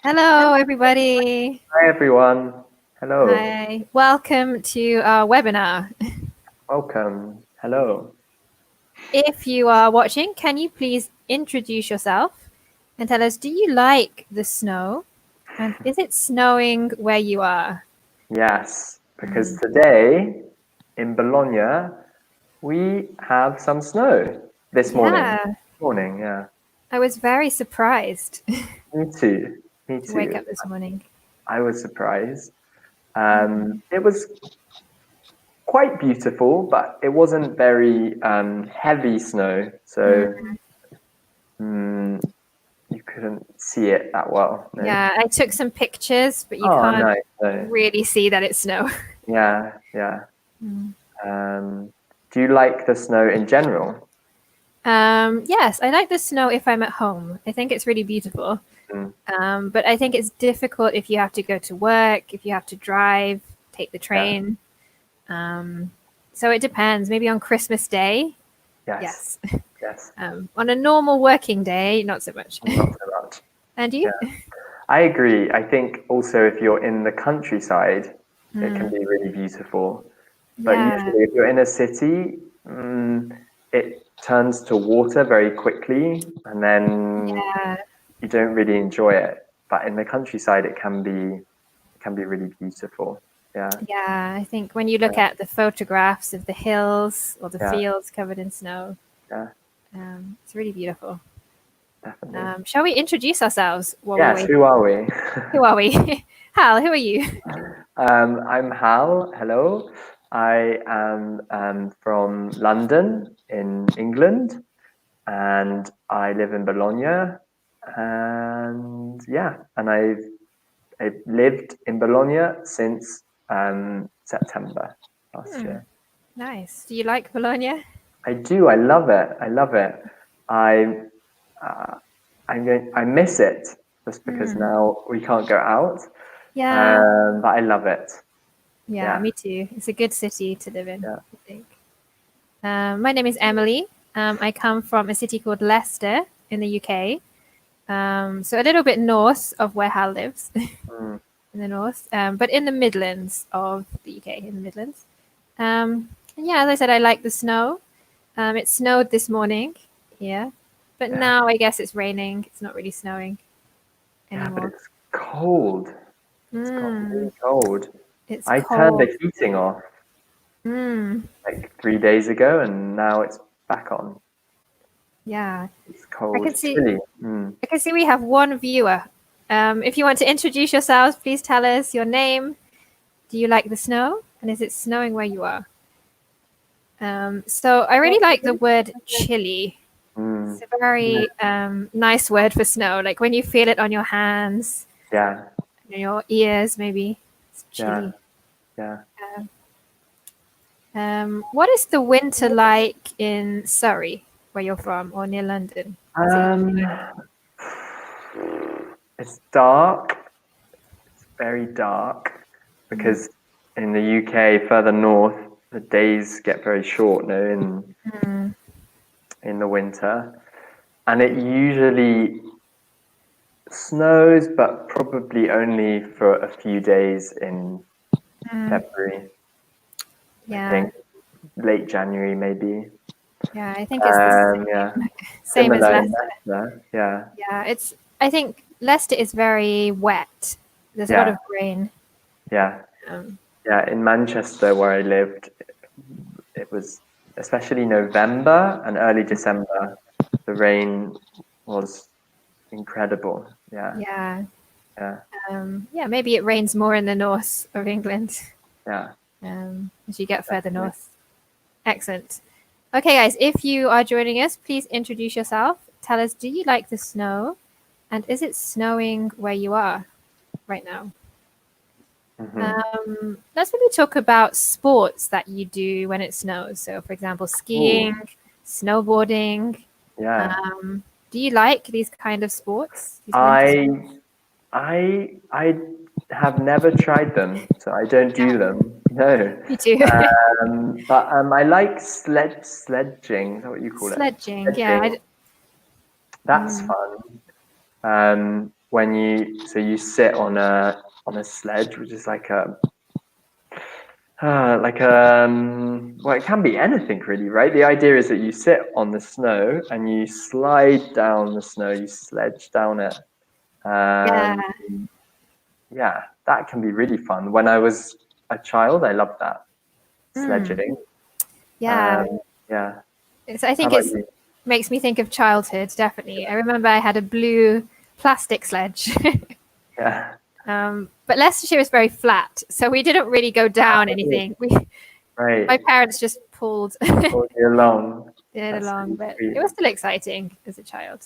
Hello, everybody. Hi everyone. Hello. Hi. Welcome to our webinar. Welcome. Hello. If you are watching, can you please introduce yourself and tell us, do you like the snow? And is it snowing where you are? Yes, because today in Bologna we have some snow this morning. Yeah, Morning, yeah. I was very surprised Me too. Me to wake too. up this morning. I was surprised. It was quite beautiful, but it wasn't very heavy snow, so Mm, mm, you couldn't see it that well. No. yeah, I took some pictures, but you Oh, can't nice. No. really see that it's snow. Yeah, yeah. Mm. Do you like the snow in general? Yes, I like the snow if I'm at home. I think it's really beautiful. Mm, But I think it's difficult if you have to go to work, if you have to drive, take the yeah. train. Um, so it depends. Maybe on Christmas Day, Yes. yes. Yes. On a normal working day, not so much. Not so much. And Yeah. you? I agree. I think also if you're in the countryside, it can Mm, be really beautiful. But yeah, usually, if you're in a city, it turns to water very quickly, and then yeah, you don't really enjoy it. But in the countryside, it can be really beautiful. Yeah. yeah. I think when you look Yeah. at the photographs of the hills or the Yeah. fields covered in snow, Yeah. it's really beautiful. Definitely. Shall we introduce ourselves while we're Yes. waiting? Who are we? Who are we? Hal, who are you? I'm Hal. Hello. I am from London in England, and I live in Bologna. And yeah, and I've lived in Bologna since September last Hmm, year. nice. Do you like Bologna? I do. I love it. I love it. I uh, I miss it just because Hmm. now we can't go out. Yeah, But I love it. yeah, Yeah. me too. It's a good city to live in, Yeah. I think. My name is Emily. I come from a city called Leicester in the UK. So a little bit north of where Hal lives, Mm. in the north, but in the Midlands of the UK, in the Midlands. And yeah, as I said, I like the snow. It snowed this morning here, but Yeah. now I guess it's raining. It's not really snowing Yeah, but anymore. it's cold. It's got Mm, really cold. it's I turned cold. the heating off Mm, like 3 days ago, and now it's back on. yeah, It's I cold, can see. chilly. I can see we have one viewer. If you want to introduce yourselves, please tell us your name. Do you like the snow? And is it snowing where you are? So I really like the word chilly. It's Mm. a very nice word for snow. Like when you feel it on your hands, Yeah, in your ears, maybe. It's yeah, chilly. yeah. What is the winter like in Surrey, where you're from, or near London? Is it usually Um, like it's dark. It's very dark that? because in the UK, further north, the days get very short. No, Mm, in the winter, and it usually snows, but probably only for a few days in mm, February. I yeah, think late January maybe. yeah. I think it's the Yeah, same, same as similar in Leicester. Leicester. Yeah, Yeah, it's. I think Leicester is very wet. There's a lot yeah, of rain. yeah, Um, yeah. In Manchester, where I lived, it was especially November and early December. The rain was incredible. Yeah, yeah, yeah, yeah. Maybe it rains more in the north of England yeah. as you get further Definitely. north. Excellent. Okay, guys, if you are joining us, please introduce yourself. Tell us, do you like the snow? And is it snowing where you are right now? Hmm. Let's maybe talk about sports that you do when it snows. So, for example, Ooh, skiing, snowboarding. yeah. Do you like these kind of sports, these winter I sports? I have never tried them, so I don't do them. No. Me too. But I like sledging. Is that what you call it? Sledging, yeah. Sledging. That's Mm, fun. when you sit on a sledge, which is like well, it can be anything really, right? The idea is that you sit on the snow and you slide down the snow, you sledge down it. Yeah. Yeah, that can be really fun. When I was a child, I loved that sledging. Yeah. Yeah. I think How about it you? makes me think of childhood, definitely. I remember I had a blue plastic sledge. Yeah. But Leicestershire was very flat, so we didn't really go down anything. Right. My parents just pulled All year long. it That's along, really but sweet. it was still exciting as a child.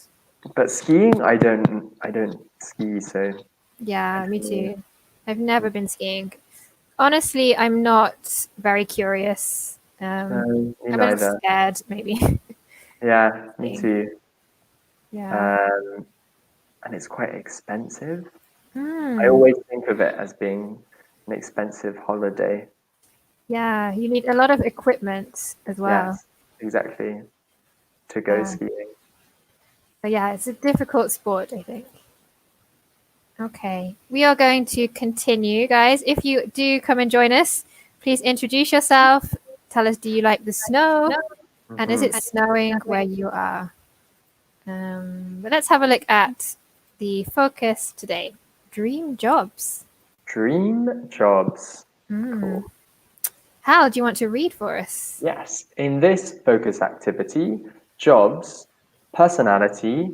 But skiing, I don't ski, so Yeah, me too. I've never been skiing. Honestly, I'm not very curious. no, me I'm a little neither. scared, maybe. Yeah, me Skiing. too. Yeah. And it's quite expensive. I Hmm. always think of it as being an expensive holiday. Yeah, you need a lot of equipment as well. Yes, exactly. To go Yeah. skiing. But yeah, it's a difficult sport, I think. Okay, we are going to continue, guys. If you do come and join us, please introduce yourself. Tell us, do you like the snow? And is it snowing where you are? But let's have a look at the focus today. Dream jobs. Dream jobs. Mm. Hal, do you want to read for us? Yes, in this focus activity, jobs, personality,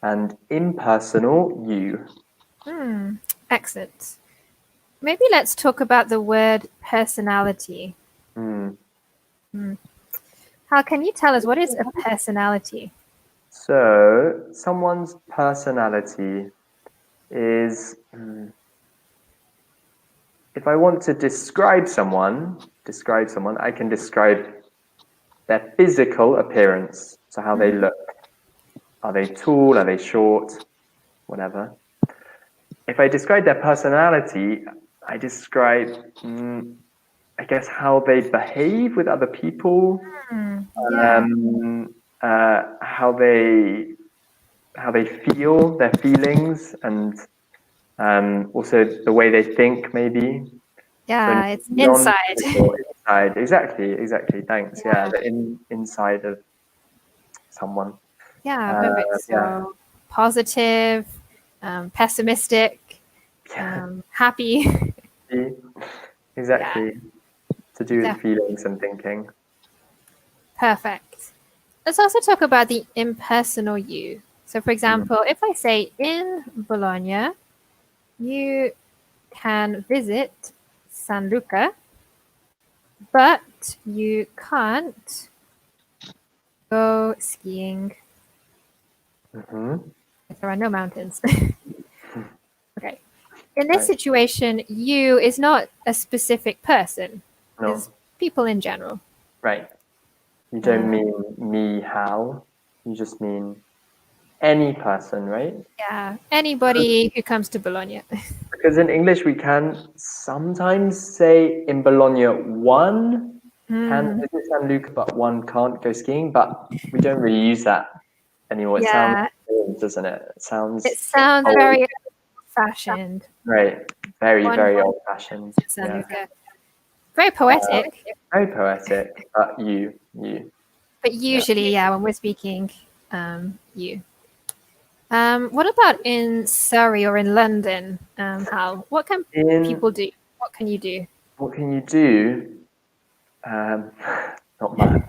and impersonal you. Excellent. Maybe let's talk about the word personality. Hmm. Hal, can you tell us what is a personality? So, someone's personality is, if I want to describe someone, I can describe their physical appearance. So how they look. Are they tall? Are they short? Whatever. If I describe their personality, I describe, I guess, how they behave with other people, Yeah. how they feel, their feelings, and also the way they think, maybe. Yeah, So it's inside. inside, exactly. Thanks. Yeah, the inside of someone. Yeah, perfect. Yeah, So positive, pessimistic, yeah, happy. Yeah, exactly. To do with definitely. feelings and thinking. Perfect. Let's also talk about the impersonal you. So, for example, if I say in Bologna, you can visit San Luca, but you can't go skiing if there are no mountains. Okay. In this Right. situation, you is not a specific person, No, it's people in general. right. You don't mean me, Hal. You just mean any person, right? Yeah, anybody who comes to Bologna. Because in English, we can sometimes say in Bologna, one can visit San Luca, but one can't go skiing. But we don't really use that anymore. It sounds Yeah, old, doesn't it? It it sounds sounds old. very fashioned. Right. Very, One very old fashioned. San Yeah. Luca. Very poetic, Very poetic. But you. but usually, yeah, when we're speaking, you. What about in Surrey or in London, Hal? What can people do? What can you do? What can you do? Not much.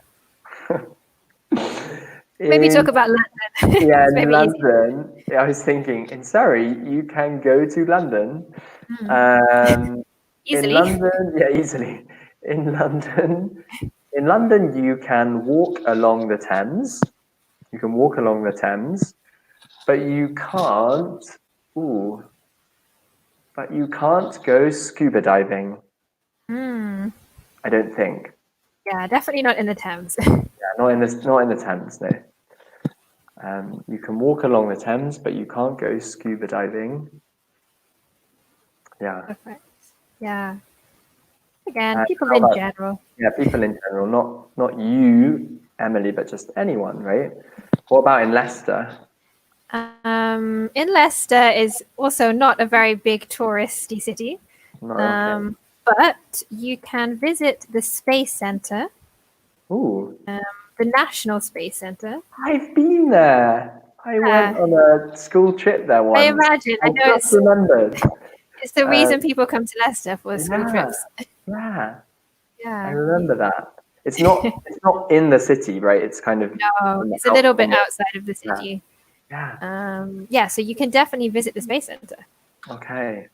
Maybe talk about London. Yeah, It's in maybe easy. London, I was thinking, in Surrey, you can go to London. In Easily. London, yeah, easily. In London, you can walk along the Thames. You can walk along the Thames, but you can't. Ooh, but you can't go scuba diving. I don't think. Yeah, definitely not in the Thames. Yeah, not in the Thames, no. You can walk along the Thames, but you can't go scuba diving. Yeah. Perfect. Yeah. Again, people How in about, general. yeah, people in general, not you, Emily, but just anyone, right? What about in Leicester? In Leicester is also not a very big touristy city, No, okay. but you can visit the Space Center, Ooh, the National Space Center. I've been there. I went on a school trip there I once. imagine. I I know just remembered. it's the Uh, reason people come to Leicester for school yeah, trips. yeah, I Yeah. remember that. It's not in the city, right? It's kind of No, on the it's a little bit on the- outside of the yeah, city. yeah. Yeah, so you can definitely visit the Space Center. Okay.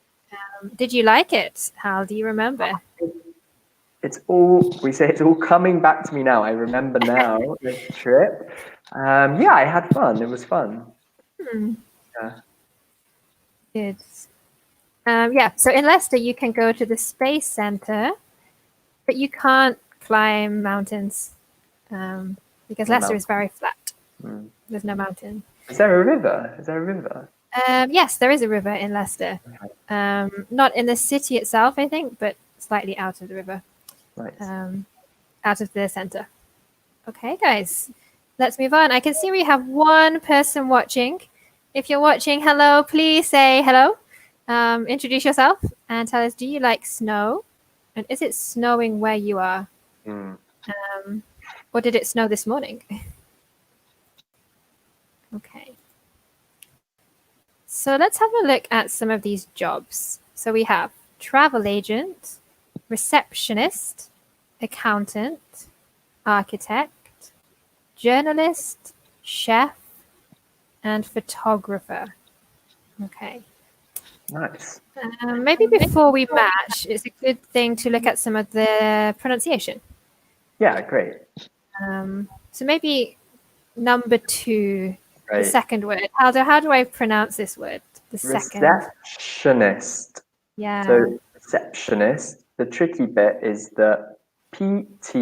Did you like it? Hal, do you remember? It's all coming back to me now. I remember now this trip. Yeah, I had fun. It was fun. Hmm, Yeah. good. Yeah, so in Leicester, you can go to the Space Center, but you can't climb mountains because No Leicester is mountain. very flat. Mm. There's no mountain. Is there a river? Is there a river? Yes, there is a river in Leicester. Not in the city itself, I think, but slightly out of the river, Nice. out of the center. Okay, guys, let's move on. I can see we have one person watching. If you're watching, hello, please say hello. Introduce yourself and tell us, do you like snow? And is it snowing where you are? Mm. Or did it snow this morning? Okay. So let's have a look at some of these jobs. So we have travel agent, receptionist, accountant, architect, journalist, chef, and photographer. Okay. Nice. Maybe before we match, it's a good thing to look at some of the pronunciation. Yeah, great. So maybe number 2, the Right. second word. How do I pronounce this word? The second. Receptionist. Yeah. So receptionist. The tricky bit is the PT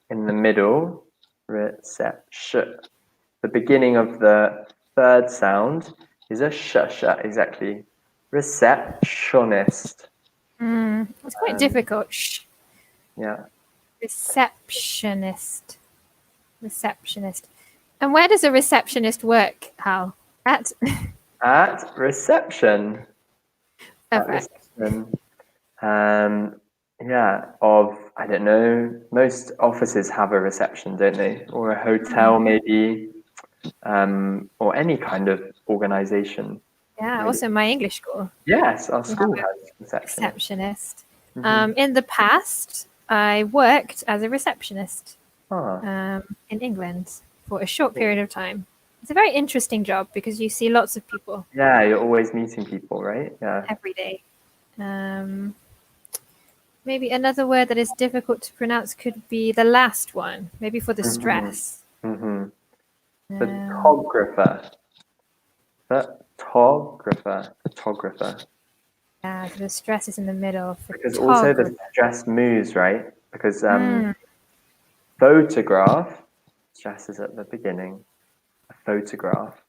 in the middle. Reception. The beginning of the third sound is a sh. Exactly. Receptionist. It's quite difficult. Shh. Yeah. Receptionist. Receptionist. And where does a receptionist work, Hal? At? At reception. At Perfect. reception. Yeah, I don't know, most offices have a reception, don't they? Or a hotel maybe, or any kind of organization. Yeah, Maybe. also my English school. Yes, our We school have a has reception. receptionist. In the past, I worked as a receptionist in England for a short period of time. It's a very interesting job because you see lots of people Yeah, you're always meeting people, right? Yeah. every day. Maybe another word that is difficult to pronounce could be the last one, maybe for the stress. Mm-hmm. Photographer. Photographer. Yeah, so the stress is in the middle. Because also the stress moves, right? Because photograph, stress is at the beginning, a photograph.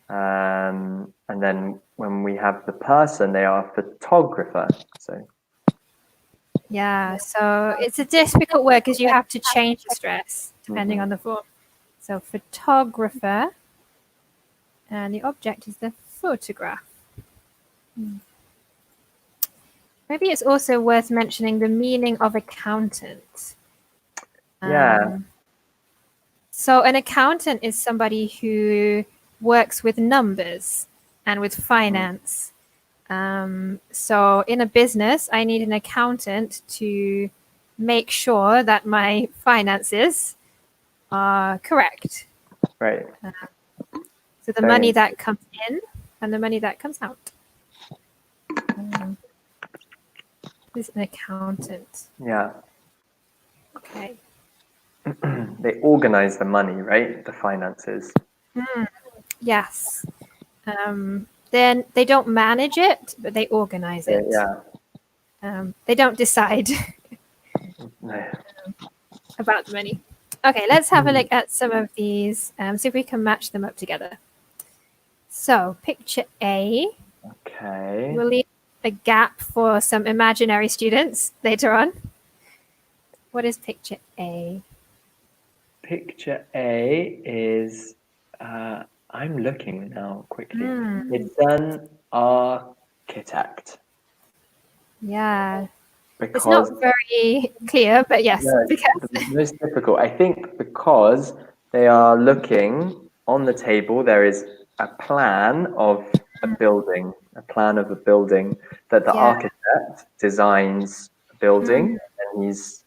And then when we have the person, they are a photographer. So Yeah, so it's a difficult word because you have to change the stress depending on the form. So photographer, and the object is the photograph. Maybe it's also worth mentioning the meaning of accountant. yeah, So an accountant is somebody who works with numbers and with finance. So in a business, I need an accountant to make sure that my finances are correct. right. So the money that comes in and the money that comes out. Is an accountant. Yeah. Okay. They organize the money, right? The finances. Yes. Then they don't manage it, but they organize it. Yeah. They don't decide No. about the money. Okay, let's have a look at some of these, see if we can match them up together. So picture A. Okay. We'll leave a gap for some imaginary students later on. What is picture A? Picture A is I'm looking now quickly. Mm, It's an architect yeah. It's because not very clear, but yes, no, because the most difficult. I think because they are looking on the table, there is a plan of a building, that the yeah. architect designs a building Mm, and he's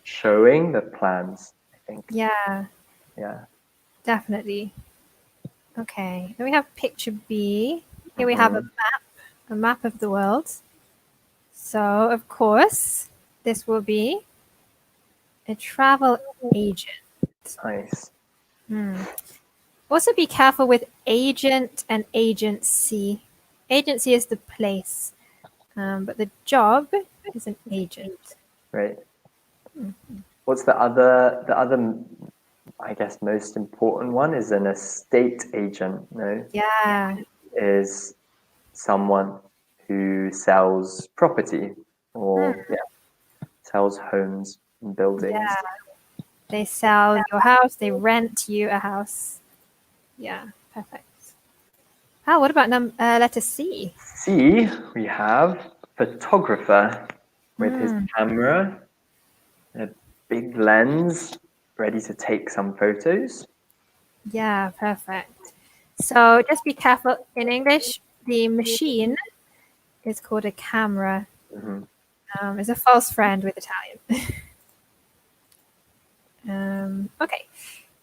showing the plans, I think. yeah, Yeah. definitely. Okay. Then we have picture B. Here we have Mhm. a map of the world. So, of course, this will be a travel agent. Nice. Hmm. Also, be careful with agent and agency. Agency is the place, but the job is an agent. Great. What's the other, I guess, most important one is an estate agent, no? Yeah, Is someone who sells property hmm, or sells homes and yeah. buildings. They sell your house, they rent you a house. Yeah, perfect. Oh, what about letter C? C, we have photographer with his Hmm, camera, a big lens, ready to take some photos. yeah, perfect. So just be careful. In English, the machine is called a camera. Mhm. It's a false friend with Italian. Okay.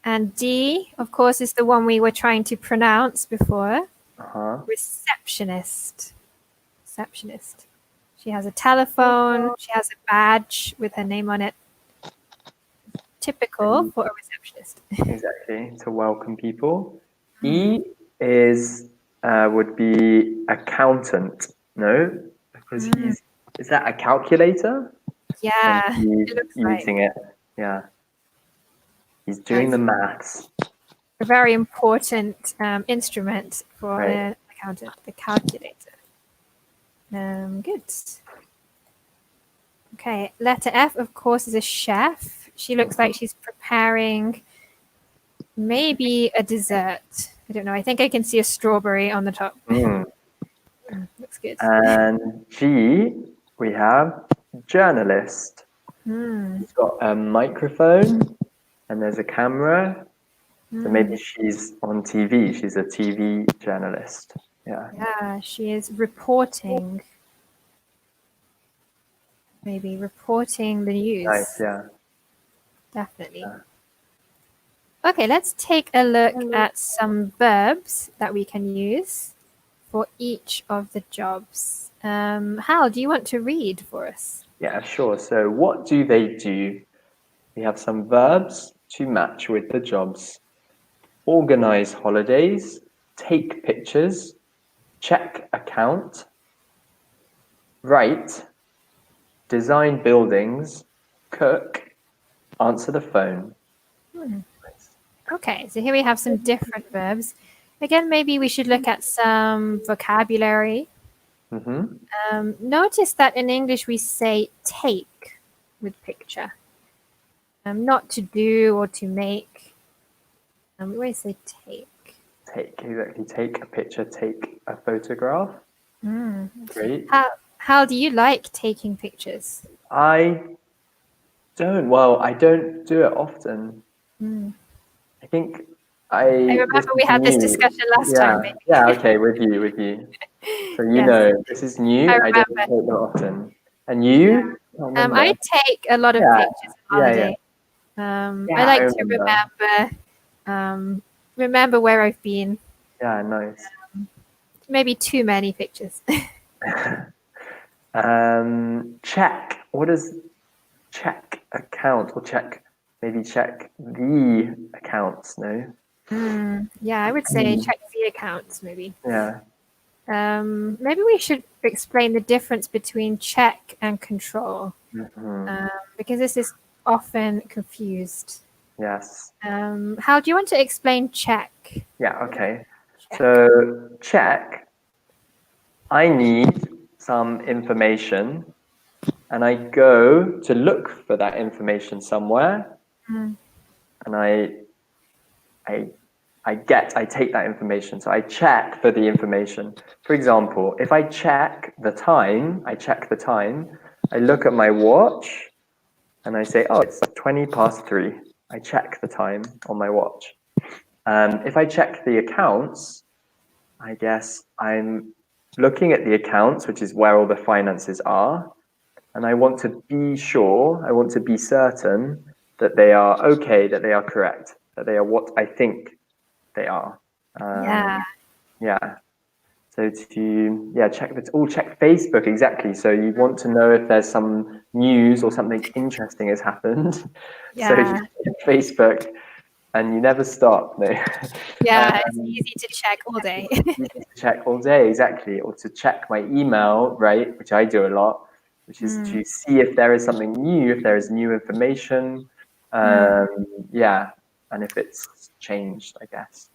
And D, of course, is the one we were trying to pronounce before. Uh-huh. Receptionist. Receptionist. She has a telephone. She has a badge with her name on it. Typical And for a receptionist. exactly, to welcome people. E is would be accountant, no? Because Mm, is that a calculator? And yeah, he's it looks like using it. Yeah, he's doing it's the maths. a very important instrument for Right. an accountant, the calculator. Good. Okay, letter F, of course, is a chef. She looks like she's preparing maybe a dessert. I don't know. I think I can see a strawberry on the top. Mm. Looks good. And G, we have journalist. Hmm. She's got a microphone and there's a camera. So maybe Hmm. she's on TV. She's a TV journalist. Yeah. Yeah, she is reporting, maybe reporting the Nice. news. Yeah. Definitely. Yeah. Okay, let's take a look at some verbs that we can use for each of the jobs. Hal, do you want to read for us? Yeah, sure. So what do they do? We have some verbs to match with the jobs. Organize holidays, take pictures, check account, write, design buildings, cook, answer the phone. Okay, so here we have some different verbs. Again, maybe we should look at some vocabulary. Mm-hmm. Notice that in English we say take with picture, not to do or to make. We always say take. Take, exactly. Take a picture, take a photograph. Mm. Great. How do you like taking pictures? I I don't do it often. Mm. I think I this remember is we had this new. discussion last Yeah, time, yeah, maybe. okay, with you. So you Yes, know, this is new. I I don't remember. take them often. And Yeah. you? I I remember. take a lot of Yeah, pictures on yeah, yeah. holiday. I Yeah, I like to remember. remember where I've been. Yeah, nice. Maybe too many pictures. Check. What does check account or check? Maybe check the accounts. No. Yeah, I would say check the accounts, maybe. Yeah. Maybe we should explain the difference between check and control, Hmm. because this is often confused. Yes. How do you want to explain check? Yeah. Okay. Check. So check. I need some information and I go to look for that information somewhere Mm, and I I take that information. So I check for the information. For example, if I check the time, I look at my watch and I say, oh, it's 20 past 3. I check the time on my watch. If I check the accounts, I guess I'm looking at the accounts, which is where all the finances are, and I want to be sure, I want to be certain that they are okay, that they are correct, that they are what I think they are. Yeah. So check Facebook, exactly. So you want to know if there's some news or something interesting has happened. So you check Facebook and you never stop. No. It's easy to check all day. Easy to check all day, exactly. Or to check my email, right, which I do a lot, which is to see if there is something new, if there is new information. And if it's changed, I guess.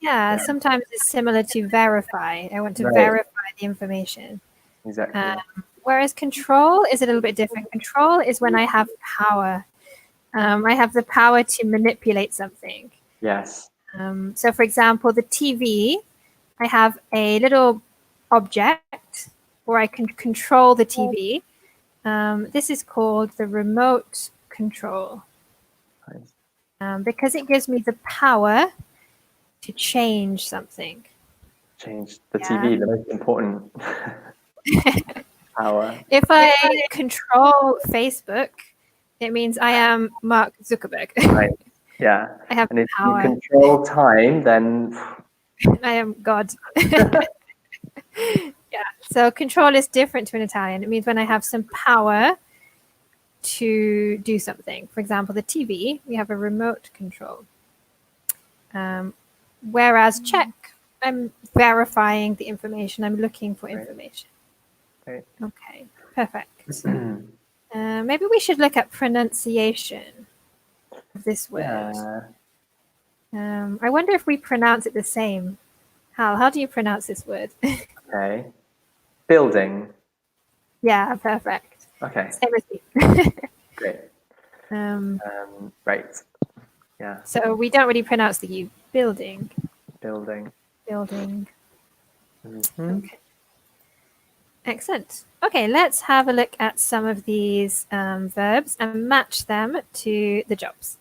Sometimes it's similar to verify. I want to verify the information. Exactly. Whereas control is a little bit different. Control is when I have power. I have the power to manipulate something. Yes. So, for example, the TV, I have a little object where I can control the TV. This is called the remote control. Nice. Because it gives me the power to change something. Change the TV, the most important power. If I control Facebook, it means I am Mark Zuckerberg. Right. Yeah. I have and if power. you control time, then I am God. So control is different to an Italian. It means when I have some power to do something. For example, the TV, we have a remote control. Whereas check, I'm verifying the information. I'm looking for information. Right. Okay, perfect. Maybe we should look at pronunciation of this word. I wonder if we pronounce it the same. Hal, how do you pronounce this word? Okay. Building. Yeah, perfect. Okay. Same as me. Great. Right. Yeah. So we don't really pronounce the U. Building. Building. Okay. Excellent. Okay, let's have a look at some of these verbs and match them to the jobs.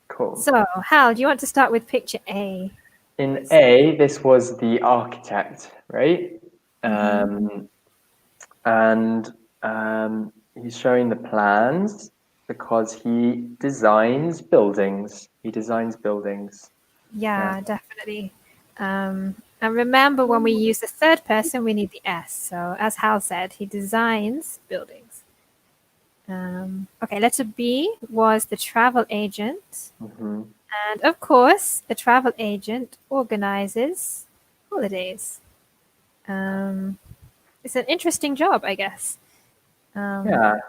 Cool. So, Hal, do you want to start with picture A? In A, this was the architect, right? And he's showing the plans because he designs buildings. Yeah, definitely. And remember, when we use the third person, we need the S. So, as Hal said, he designs buildings. Okay, letter B was the travel agent. And of course, a travel agent organizes holidays. It's an interesting job, I guess. To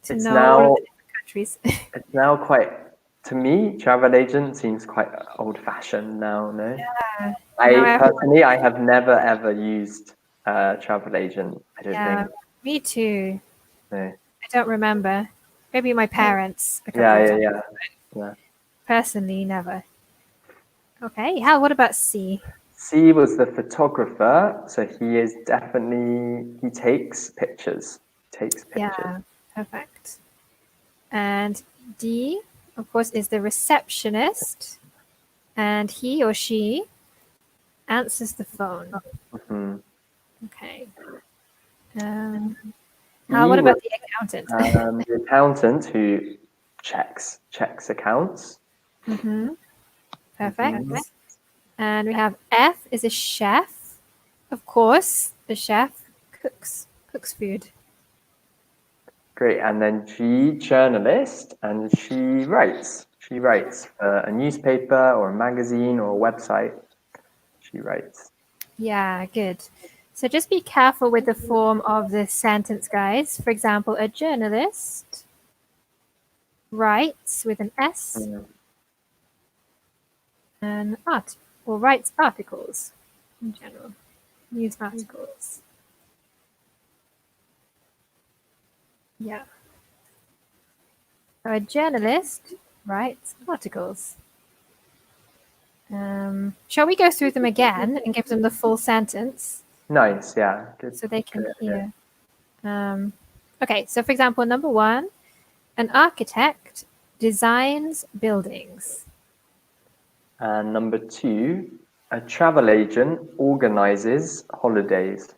It's know now, all of the different countries. it's now quite, to me, travel agent seems quite old-fashioned now, no? Yeah. I have never ever used travel agent. I don't think. Me too. No. I don't remember. Maybe my parents. Yeah. Personally, never. Okay, Hal, what about C? C was the photographer, so he takes pictures. Yeah, perfect. And D, of course, is the receptionist, and he or she answers the phone. Okay. Hal, what about the accountant? The accountant who checks accounts. Perfect. And we have F is a chef. Of course, the chef cooks food. Great. And then G, journalist, and she writes. She writes for a newspaper or a magazine or a website. She writes. Yeah, good. So just be careful with the form of the sentence, guys. For example, a journalist writes with an S and writes articles in general. News articles. Yeah. So a journalist writes articles. Shall we go through them again and give them the full sentence Nice, yeah. Good. so they can Good. hear? Okay, so for example, number 1, an architect designs buildings. And number 2, a travel agent organizes holidays.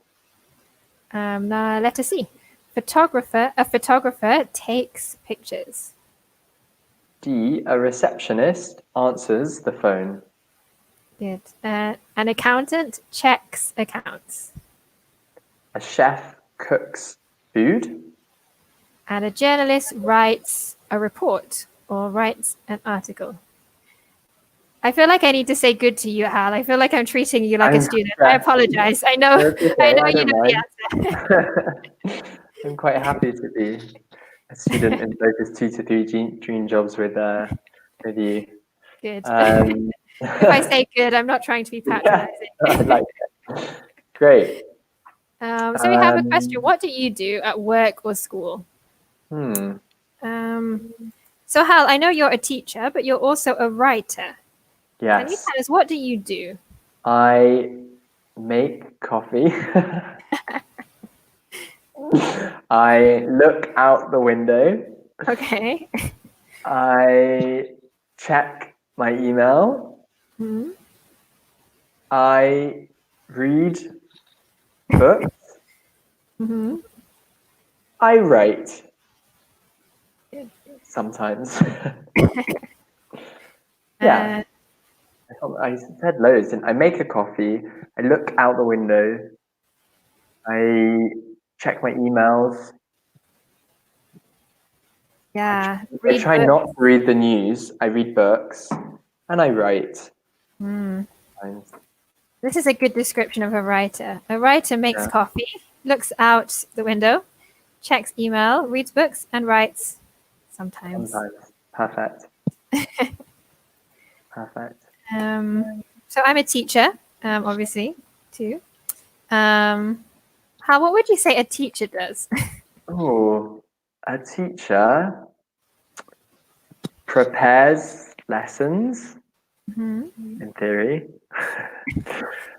Now letter C, a photographer takes pictures. D, a receptionist answers the phone. Good. An accountant checks accounts. A chef cooks food. And a journalist writes a report or writes an article. I feel like I need to say good to you, Hal. I feel like I'm treating you like a student. I apologize. I know, Okay, I know I you don't know mind. the answer. I'm quite happy to be a student in both his 2 to 3 dream jobs with you. Good. If I say good, I'm not trying to be patronizing. I like it. Great. So we have a question. What do you do at work or school? Hmm. So Hal, I know you're a teacher, but you're also a writer. Can you Yes. tell us, what do you do? I make coffee. I look out the window. Okay. I check my email. Mhm. I read books. Mhm. I write Good. sometimes. Yeah, I said loads. And I make a coffee. I look out the window. I check my emails. Yeah. I Read try books. not to read the news. I read books, and I write. This is a good description of a writer. A writer makes Yeah. coffee, looks out the window, checks email, reads books, and writes sometimes. Perfect. Perfect. So I'm a teacher, obviously, too. What would you say a teacher does? Oh, a teacher prepares lessons, in theory.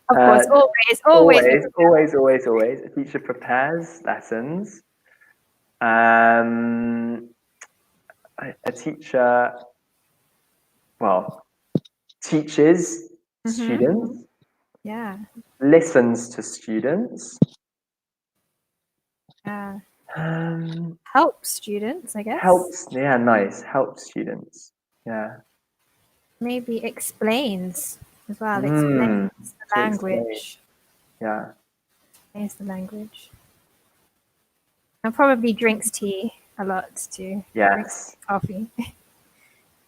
Of course, always. Always. A teacher prepares lessons. A teacher, well, teaches students, Yeah. listens to students, Helps students, I guess. helps students. Yeah. Maybe explains as well. Explains the language. Yeah. Explains the language. And probably drinks tea a lot too. Yes. Drinks coffee.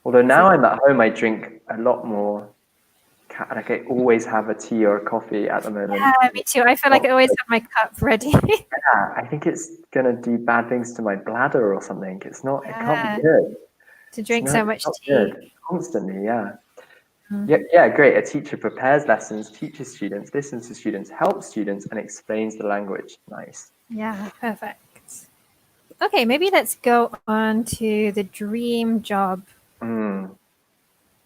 Although now I'm at home, I drink a lot more. Like I always have a tea or a coffee at the moment. Yeah, me too. I feel like I always have my cup ready. Yeah, I think it's gonna do bad things to my bladder or something. It's not. It can't be good. To drink so much tea. Good. Constantly, yeah. Yeah, great. A teacher prepares lessons, teaches students, listens to students, helps students, and explains the language. Nice. Yeah, perfect. Okay, maybe let's go on to the dream job.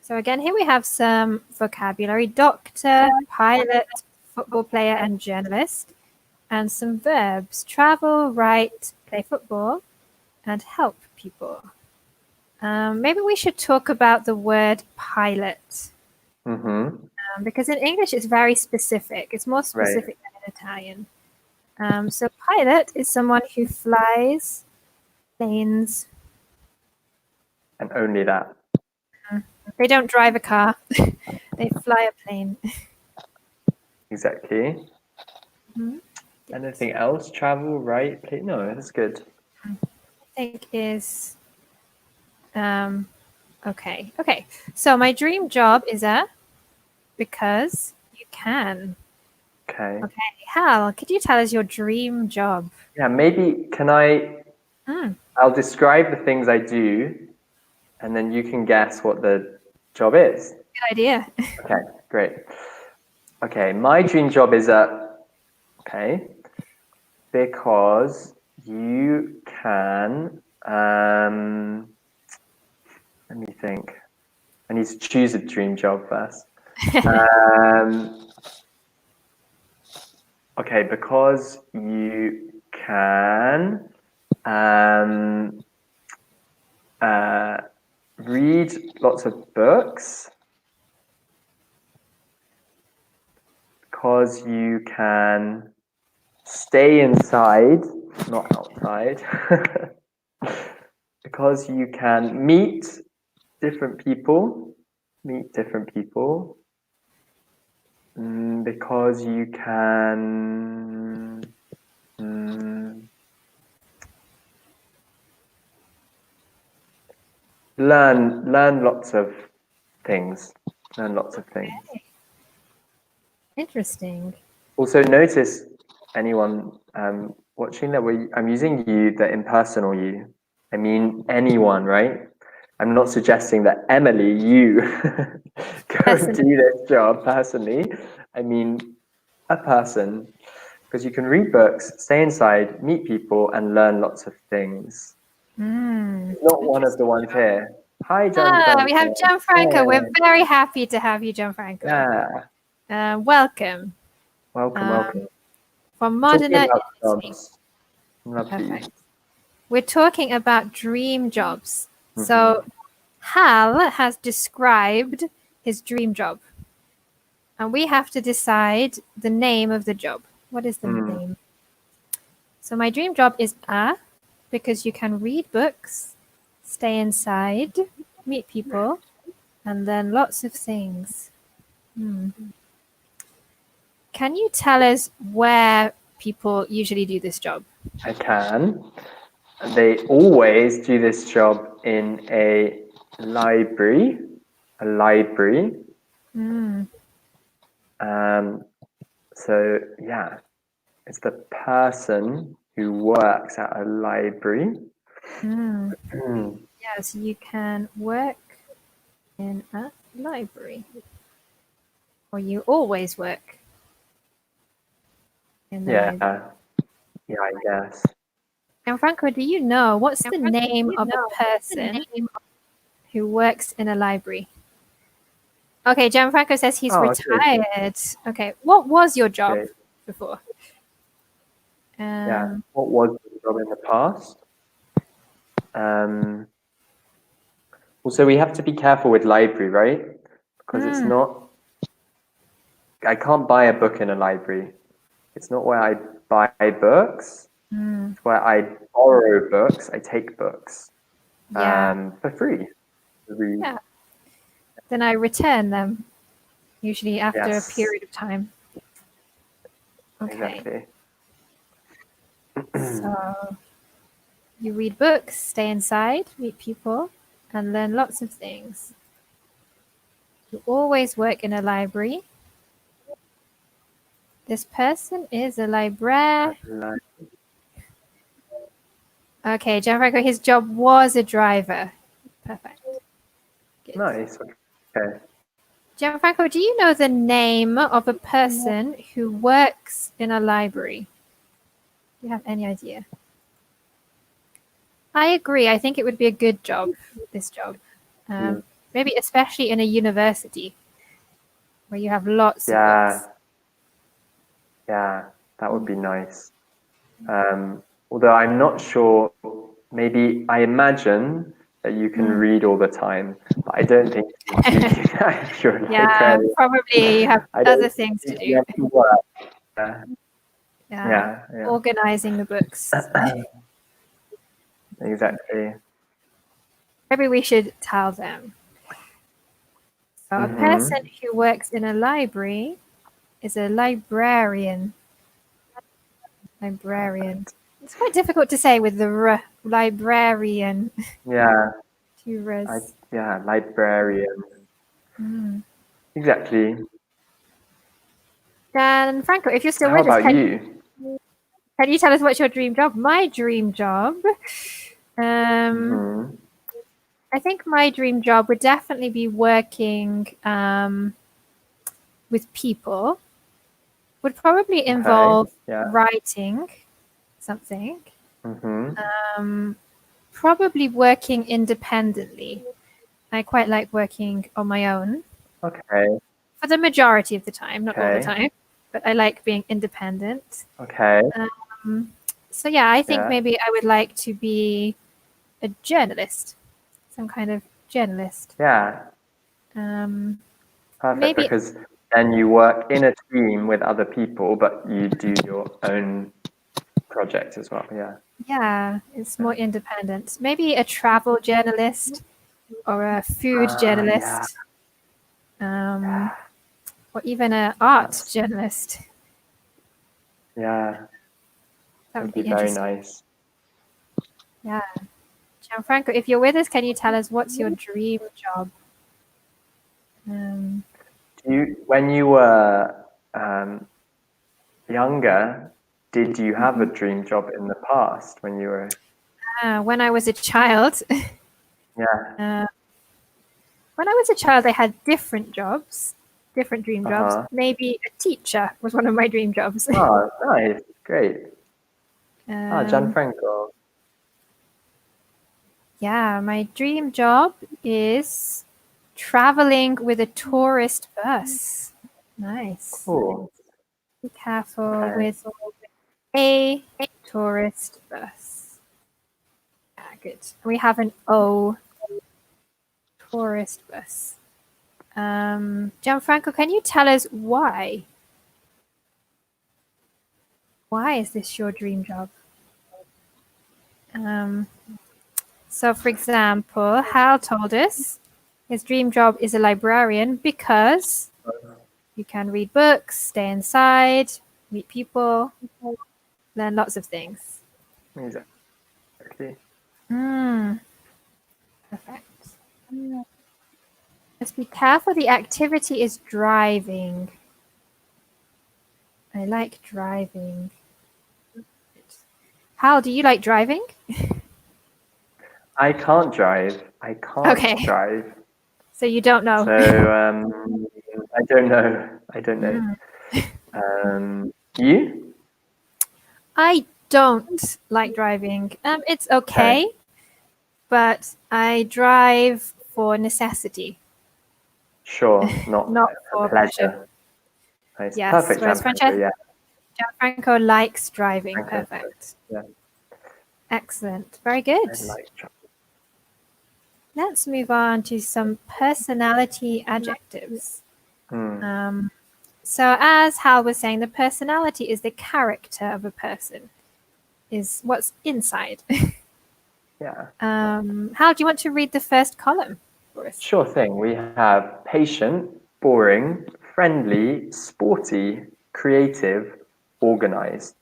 So again, here we have some vocabulary: doctor, pilot, football player, and journalist, and some verbs: travel, write, play football, and help people. Maybe we should talk about the word pilot. Because in English it's very specific. It's more specific than in Italian. So pilot is someone who flies planes. And only that. They don't drive a car. They fly a plane. Exactly. Anything else? Travel, right? Play? No, that's good. I think is okay. So my dream job is because you can. Okay. Hal, could you tell us your dream job? Yeah, maybe can I? I'll describe the things I do, and then you can guess what the job is. Good idea. Okay, great. Okay, my dream job is because you can. Let me think. I need to choose a dream job first. Okay, because you can read lots of books, because you can stay inside, not outside, because you can meet different people, because you can learn lots of things. Interesting. Also, notice anyone watching that I'm using you, the impersonal you. I mean anyone, right? I'm not suggesting that Emily, you go and do this job personally. I mean a person, because you can read books, stay inside, meet people, and learn lots of things. Not one of the ones here. Hi, Gianfranco. We have Gianfranco. We're very happy to have you, Gianfranco. Yeah. Welcome. Welcome. From Modena. Perfect. We're talking about dream jobs. So Hal has described his dream job. And we have to decide the name of the job. What is the name? So my dream job is because you can read books, stay inside, meet people, and then lots of things. Can you tell us where people usually do this job? I can. They always do this job in a library. So yeah, it's the person who works at a library. Yes, you can work in a library. Or you always work in the library. Yeah, I guess. And Franco, do you know what's the name of a person who works in a library? Okay, Gianfranco says he's retired. Okay, what was your job before? What was your job in the past? Also, we have to be careful with library, right? Because it's not. I can't buy a book in a library. It's not where I buy books. It's where I borrow books. I take books for free. Yeah. Then I return them, usually after a period of time. Okay. Exactly. So you read books, stay inside, meet people, and learn lots of things. You always work in a library. This person is a librarian. Okay, Gianfranco, his job was a driver. Perfect. Good. Nice. Okay. Gianfranco, do you know the name of a person who works in a library? Do you have any idea? I agree. I think it would be a good job, this job. Maybe especially in a university where you have lots of books. Yeah, that would be nice. Although I'm not sure, maybe I imagine that you can read all the time, but I don't think you're probably you have other things to do. Yeah. Organizing the books. Exactly. Maybe we should tell them. So a person who works in a library is a librarian. Librarian. It's quite difficult to say with the r. Librarian. Yeah. Two rs. Librarian. Exactly. Dan Franco, if you're still How with us, about you? Can you tell us what's your dream job? My dream job. I think my dream job would definitely be working with people. Would probably involve writing something. Probably working independently. I quite like working on my own. Okay. for the majority of the time, not all the Okay. time, but I like being independent. Okay. So yeah, I think Yeah. maybe I would like to be a journalist, some kind of journalist. Yeah. Um, Perfect. maybe Because then you work in a team with other people, but you do your own project as well. Yeah. yeah, it's more independent. Maybe a travel journalist or a food Yeah. journalist, or even an art That's, journalist. yeah. That Would would be be very interesting. nice. Yeah. Gianfranco, if you're with us, can you tell us what's your dream job? When you were younger, did you have a dream job in the past when you were? When I was a child, Yeah. when I was a child, I had different jobs, different dream jobs. Uh-huh. Maybe a teacher was one of my dream jobs. Oh, nice. Great. Ah, Um, Gianfranco. yeah, my dream job is traveling with a tourist bus. Nice. Cool. Be careful Okay. with a tourist bus. Yeah, good. We have an O, tourist bus. Gianfranco, can you tell us why? Why is this your dream job? So, for example, Hal told us his dream job is a librarian because you can read books, stay inside, meet people, learn lots of things. Exactly. Perfect. Just be careful. The activity is driving. I like driving. Hal, do you like driving? I can't drive. I can't Okay. drive. So you don't know. So I don't know. I don't know. You? I don't like driving. It's okay, but I drive for necessity, Sure. Not not a for pleasure. pleasure. Nice. Yes, Perfect, whereas Gianfranco. Yeah. Gianfranco likes driving. Franco. Perfect. Yeah. Excellent. Very good. I like driving. Let's move on to some personality adjectives. So as Hal was saying, the personality is the character of a person, is what's inside. Yeah. Hal, do you want to read the first column for us? Sure thing. We have patient, boring, friendly, sporty, creative, organized.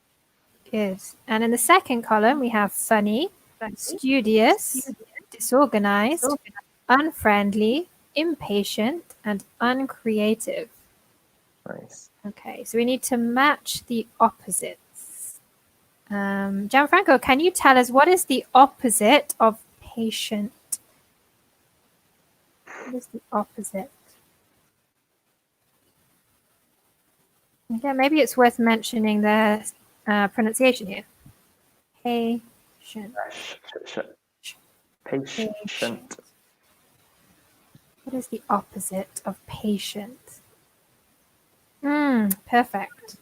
Good. And in the second column, we have funny, studious, disorganized, unfriendly, impatient, and uncreative. Nice. Okay, so we need to match the opposites. Gianfranco, can you tell us what is the opposite of patient? What is the opposite? Okay, maybe it's worth mentioning the pronunciation here. Patient. Patient. What is the opposite of patient? Perfect.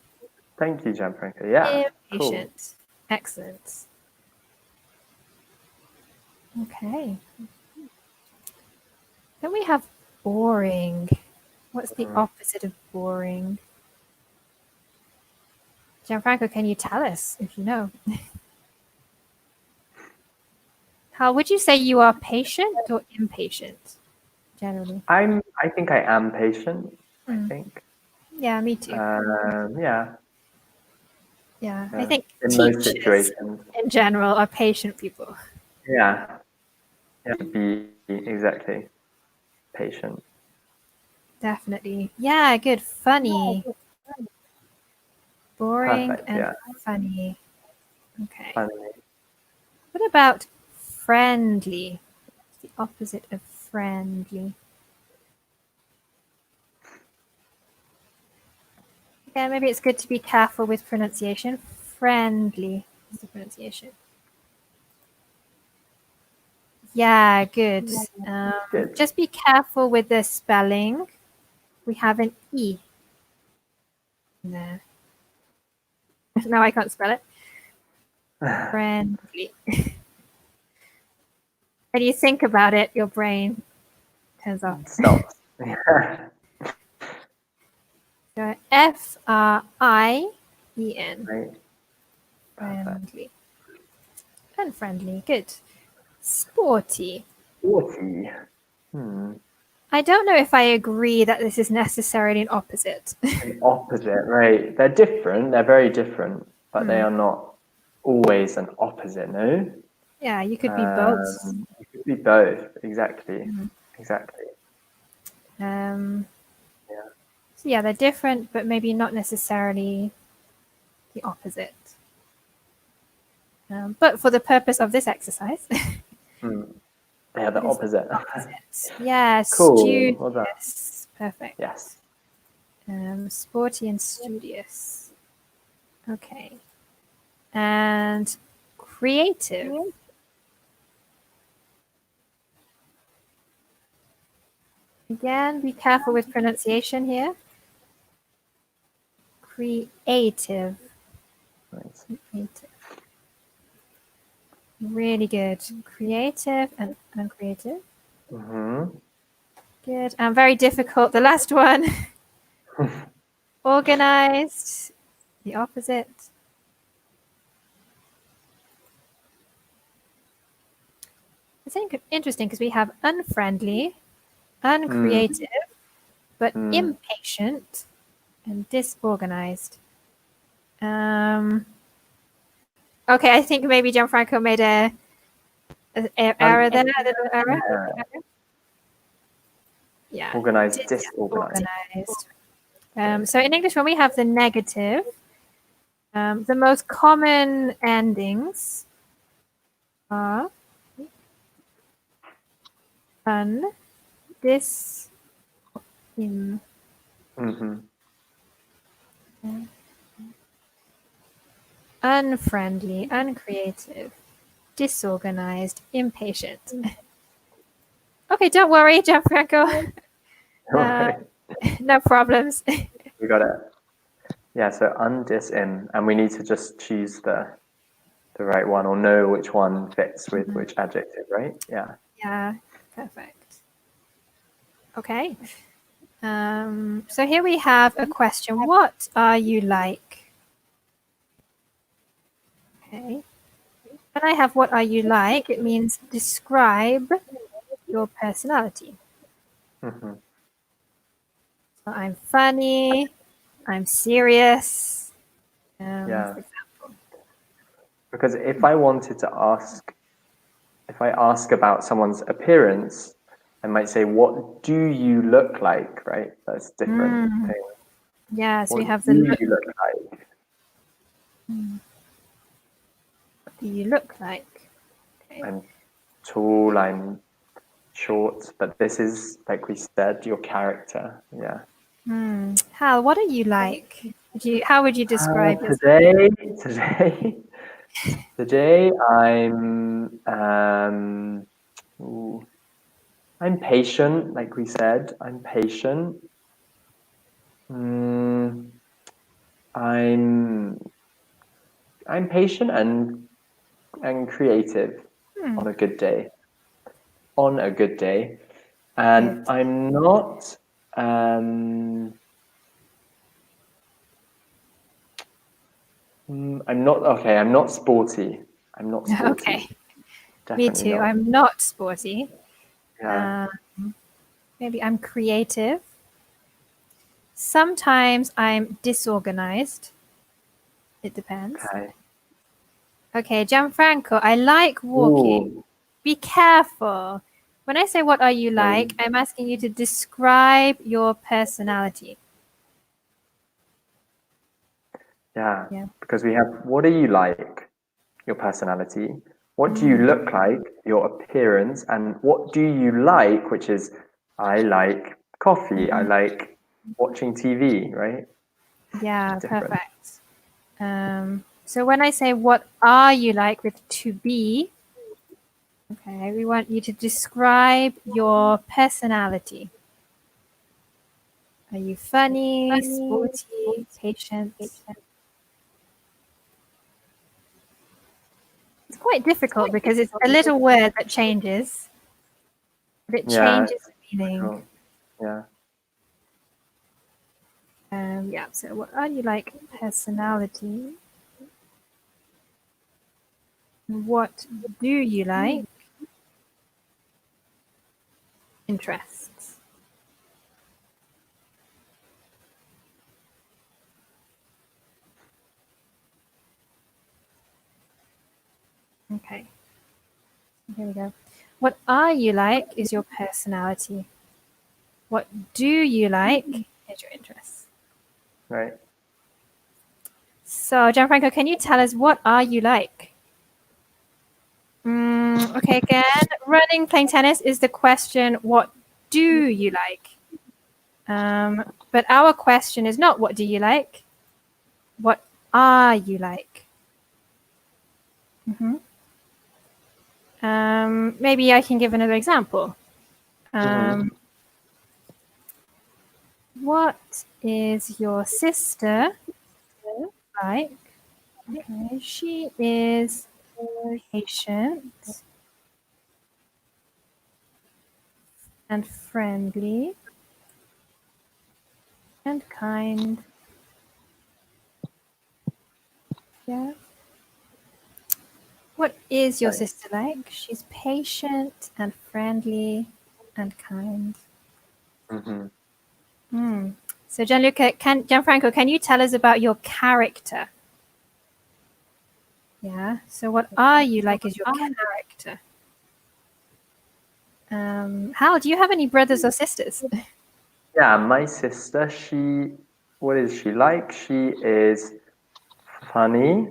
Thank you, Gianfranco. Yeah. Impatient. Cool. Excellent. Okay. Then we have boring. What's the opposite of boring? Gianfranco, can you tell us if you know? How would you say you are patient or impatient generally? I think I am patient. I think. Yeah, me too. Yeah. Yeah, I think In most teachers situations. in general are patient people. Yeah. Yeah. Be exactly patient. Definitely. Yeah, good. Funny. Boring Perfect. and Yeah. funny. Okay. Finally. What about friendly? What's the opposite of friendly? Yeah, maybe it's good to be careful with pronunciation. Friendly is the pronunciation. Yeah, good. Good. Just be careful with the spelling. we have an E in there. Now I can't spell it. Friendly. When you think about it, your brain turns off. Stops. So F-R-I-E-N. Right. Friendly. Unfriendly. Good. Sporty. Sporty. I don't know if I agree that this is necessarily an opposite. An opposite, right? They're different. They're very different, but they are not always an opposite. No. Yeah, you could be both. It could be both. Exactly. Exactly. So yeah, they're different, but maybe not necessarily the opposite. But for the purpose of this exercise, They are the opposite. yes, Cool. Well done. studious. Perfect. Yes. Sporty and studious. Okay. And creative. Again, be careful with pronunciation here. Creative. Right. Creative. Really good. Creative and uncreative. Good. And very difficult. The last one. Organized. The opposite. It's interesting because we have unfriendly, uncreative, but impatient and disorganized. Okay, I think maybe Gianfranco made a error there, a little error. Yeah. Organized, disorganized. So in English, when we have the negative, the most common endings are un, dis, in. Unfriendly, uncreative, disorganized, impatient. Okay, don't worry, Gianfranco. No problems. We got it. Yeah, so undis in, and we need to just choose the right one or know which one fits with which adjective, right? Yeah. Yeah, perfect. Okay. So here we have a question. What are you like? Okay. When I have what are you like, it means describe your personality. So I'm funny, I'm serious. Yeah. For example. Because if I ask about someone's appearance, I might say, what do you look like, right? That's different thing. Yeah, so what we have do the look. you look like? What do you look like? Okay. I'm tall, I'm short, but this is, like we said, your character. Yeah. Hal, what are you like? How would you describe yourself? Today I'm patient, like we said. I'm patient. I'm patient and creative on a good day. On a good day. And Good. I'm not I'm not sporty. I'm not sporty. Okay. Definitely Me too. not. I'm not sporty. Yeah. Maybe I'm creative. Sometimes I'm disorganized. It depends. Okay, Gianfranco, I like walking. Ooh. Be careful. When I say what are you like, I'm asking you to describe your personality. Yeah. Because we have what are you like? Your personality. What do you look like? Your appearance. And what do you like? Which is I like coffee. I like watching TV, right? Yeah, perfect. So when I say what are you like with to be, okay, we want you to describe your personality. Are you funny, sporty, patient? It's quite difficult because it's a little word that changes, but it changes the meaning. Cool. Yeah. Yeah, so what are you like? Personality. What do you like? Interests. Okay. Here we go. What are you like is your personality. What do you like is your interests. Right. So, Gianfranco, can you tell us what are you like? Okay, again, running, playing tennis is the question, what do you like? But our question is not what do you like? What are you like? Maybe I can give another example. What is your sister like? Okay, she is patient and friendly and kind. Yeah. What is your sister like? She's patient and friendly and kind. So Gianfranco, can you tell us about your character? Yeah. So what are you like as your character? Hal, do you have any brothers or sisters? Yeah, my sister, what is she like? She is funny,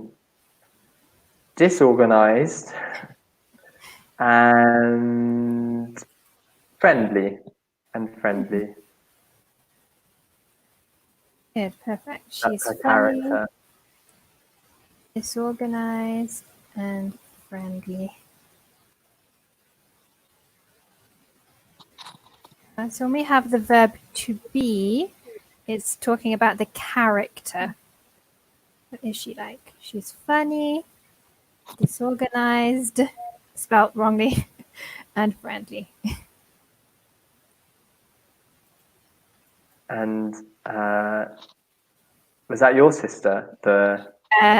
disorganized, and friendly. Good, perfect. That's She's her funny, character. disorganized, and friendly. So when we have the verb to be, it's talking about the character. What is she like? She's funny, disorganized, spelt wrongly, and friendly. And was that your sister? That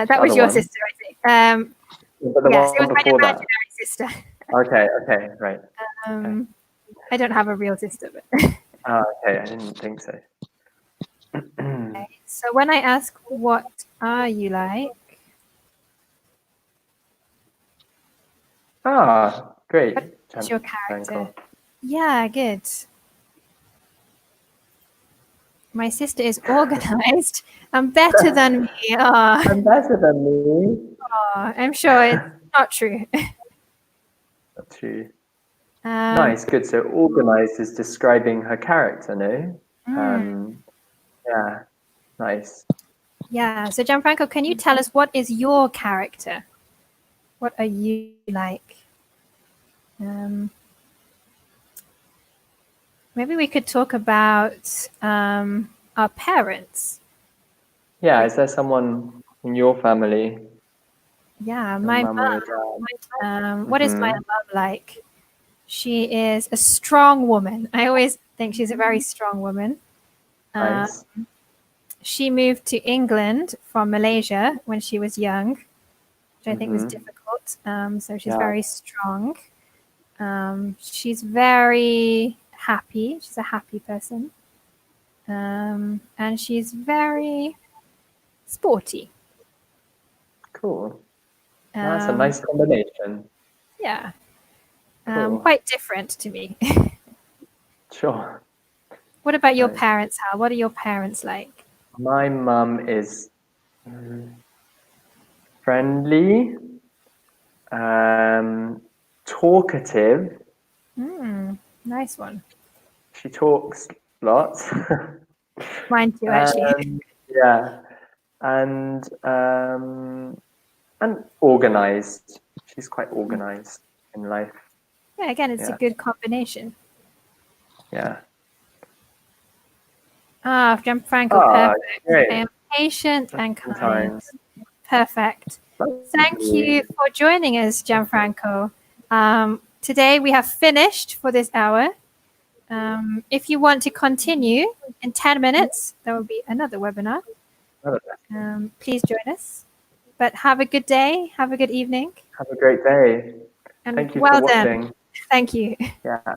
was other your one? sister, I think. But the Yes, it one was my before that. imaginary sister. Okay, right. I don't have a real sister, but Okay, I didn't think so. okay. So when I ask, what are you like? Great. What is your character? Gianfranco. Yeah, good. My sister is organized and better than me. Oh, I'm better than me. I'm sure it's not true. Not true. Nice, good. So organized is describing her character, no? Yeah, nice. Yeah. So Gianfranco, can you tell us what is your character? What are you like? Maybe we could talk about our parents. Yeah, is there someone in your family? Yeah, Your my mum or your mom. dad? What is my mom like? She is a strong woman. I always think she's a very strong woman. Nice. She moved to England from Malaysia when she was young, which I think was difficult. So she's very strong. She's very happy. She's a happy person. And she's very sporty. Cool. That's a nice combination. Yeah. Cool. Quite different to me. Sure. What about your Nice. parents, Hal? What are your parents like? My mum is friendly, talkative. Nice one. She talks lots. Mine too, actually. Yeah, and organized. She's quite organized in life. Yeah, again, it's a good combination. Yeah. Gianfranco, Ah, perfect. great. I am patient and kind. Sometimes. Perfect. Thank you for joining us, Gianfranco. Today we have finished for this hour. If you want to continue in 10 minutes, there will be another webinar. Please join us. But have a good day. Have a good evening. Have a great day. And Thank you well for done. watching. Thank you. Yeah.